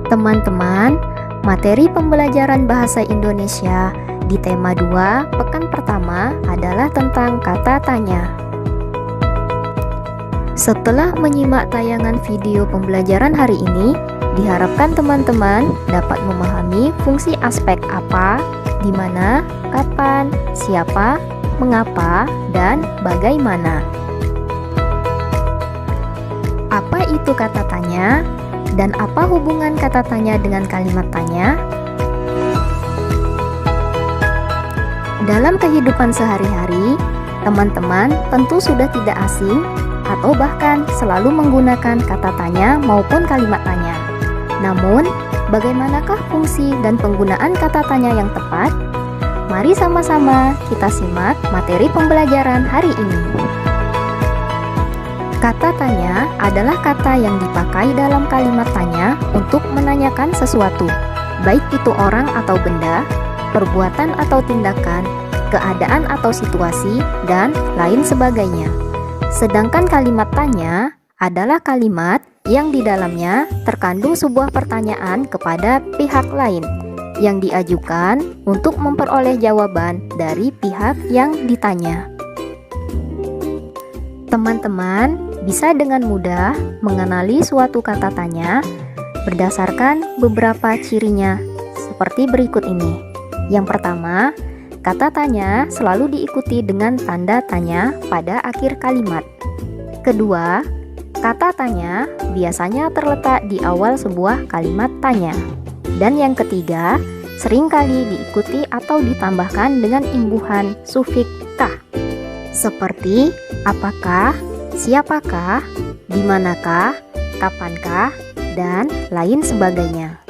Teman-teman, materi pembelajaran bahasa Indonesia di tema 2 pekan pertama adalah tentang kata tanya. Setelah menyimak tayangan video pembelajaran hari ini, diharapkan teman-teman dapat memahami fungsi aspek apa, di mana, kapan, siapa, mengapa, dan bagaimana. Apa itu kata tanya? Dan apa hubungan kata tanya dengan kalimat tanya? Dalam kehidupan sehari-hari, teman-teman tentu sudah tidak asing atau bahkan selalu menggunakan kata tanya maupun kalimat tanya. Namun, bagaimanakah fungsi dan penggunaan kata tanya yang tepat? Mari sama-sama kita simak materi pembelajaran hari ini. Kata tanya adalah kata yang dipakai dalam kalimat tanya untuk menanyakan sesuatu, baik itu orang atau benda, perbuatan atau tindakan, keadaan atau situasi, dan lain sebagainya. Sedangkan kalimat tanya adalah kalimat yang di dalamnya terkandung sebuah pertanyaan kepada pihak lain yang diajukan untuk memperoleh jawaban dari pihak yang ditanya. Teman-teman bisa dengan mudah mengenali suatu kata tanya berdasarkan beberapa cirinya seperti berikut ini. Yang pertama, kata tanya selalu diikuti dengan tanda tanya pada akhir kalimat. Kedua, kata tanya biasanya terletak di awal sebuah kalimat tanya. Dan yang ketiga, seringkali diikuti atau ditambahkan dengan imbuhan sufiks kah, seperti apakah, siapakah, dimanakah, kapankah, dan lain sebagainya.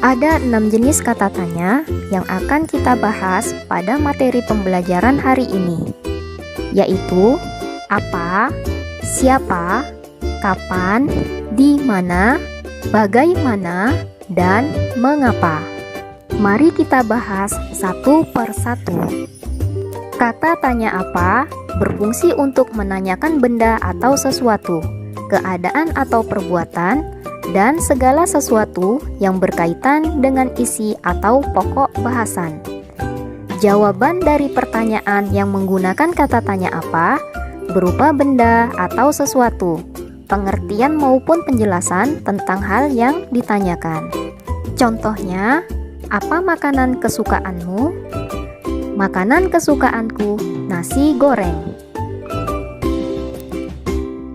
Ada 6 jenis kata tanya yang akan kita bahas pada materi pembelajaran hari ini, yaitu apa, siapa, kapan, di mana, bagaimana, dan mengapa. Mari kita bahas satu per satu. Kata tanya apa berfungsi untuk menanyakan benda atau sesuatu, keadaan atau perbuatan, dan segala sesuatu yang berkaitan dengan isi atau pokok bahasan. Jawaban dari pertanyaan yang menggunakan kata tanya apa berupa benda atau sesuatu, pengertian maupun penjelasan tentang hal yang ditanyakan. Contohnya, apa makanan kesukaanmu? Makanan kesukaanku nasi goreng.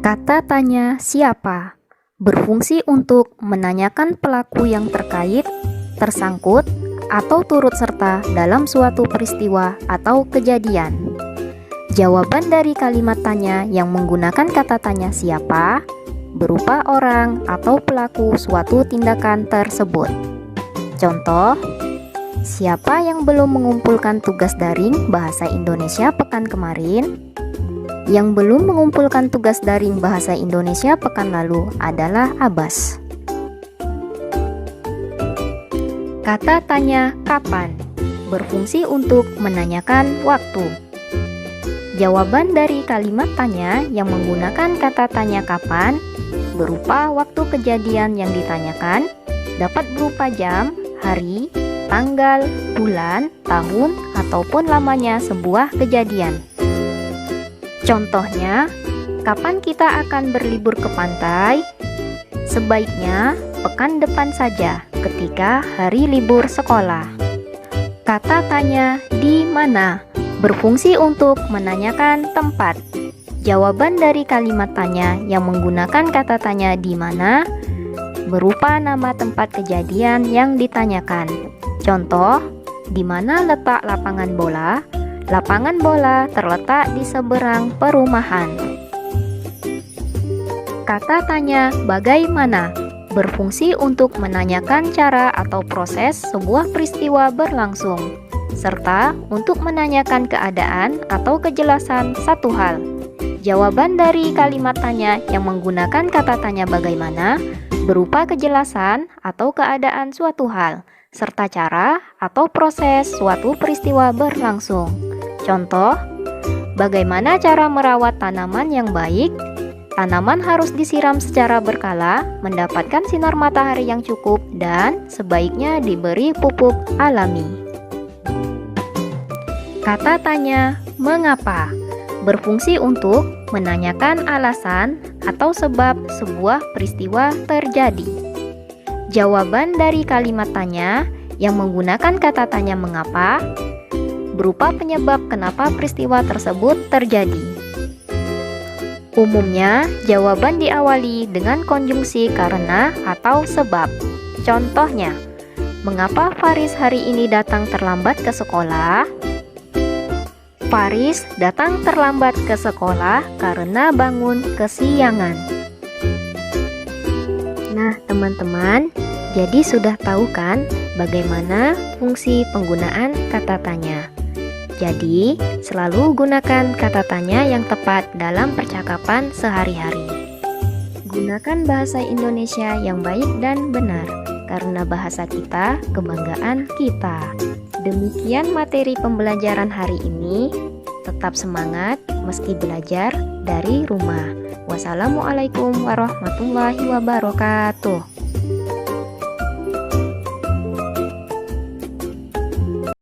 Kata tanya siapa berfungsi untuk menanyakan pelaku yang terkait, tersangkut, atau turut serta dalam suatu peristiwa atau kejadian. Jawaban dari kalimat tanya yang menggunakan kata tanya siapa berupa orang atau pelaku suatu tindakan tersebut. Contoh, siapa yang belum mengumpulkan tugas daring bahasa Indonesia pekan kemarin? Yang belum mengumpulkan tugas daring bahasa Indonesia pekan lalu adalah Abbas. Kata tanya kapan berfungsi untuk menanyakan waktu. Jawaban dari kalimat tanya yang menggunakan kata tanya kapan berupa waktu kejadian yang ditanyakan, dapat berupa jam, hari, tanggal, bulan, tahun, ataupun lamanya sebuah kejadian. Contohnya, kapan kita akan berlibur ke pantai? Sebaiknya pekan depan saja ketika hari libur sekolah. Kata tanya di mana berfungsi untuk menanyakan tempat. Jawaban dari kalimat tanya yang menggunakan kata tanya di mana berupa nama tempat kejadian yang ditanyakan. Contoh, di mana letak lapangan bola? Lapangan bola terletak di seberang perumahan. Kata tanya bagaimana berfungsi untuk menanyakan cara atau proses sebuah peristiwa berlangsung, serta untuk menanyakan keadaan atau kejelasan satu hal. Jawaban dari kalimat tanya yang menggunakan kata tanya bagaimana berupa kejelasan atau keadaan suatu hal, serta cara atau proses suatu peristiwa berlangsung. Contoh, bagaimana cara merawat tanaman yang baik? Tanaman harus disiram secara berkala, mendapatkan sinar matahari yang cukup, dan sebaiknya diberi pupuk alami. Kata tanya, mengapa? Berfungsi untuk menanyakan alasan atau sebab sebuah peristiwa terjadi. Jawaban dari kalimat tanya yang menggunakan kata tanya mengapa berupa penyebab kenapa peristiwa tersebut terjadi. Umumnya, jawaban diawali dengan konjungsi karena atau sebab. Contohnya, mengapa Faris hari ini datang terlambat ke sekolah? Faris datang terlambat ke sekolah karena bangun kesiangan. Nah, teman-teman, jadi sudah tahu kan bagaimana fungsi penggunaan kata tanya? Jadi, selalu gunakan kata tanya yang tepat dalam percakapan sehari-hari. Gunakan bahasa Indonesia yang baik dan benar, karena bahasa kita kebanggaan kita. Demikian materi pembelajaran hari ini. Tetap semangat meski belajar dari rumah. Wassalamualaikum warahmatullahi wabarakatuh.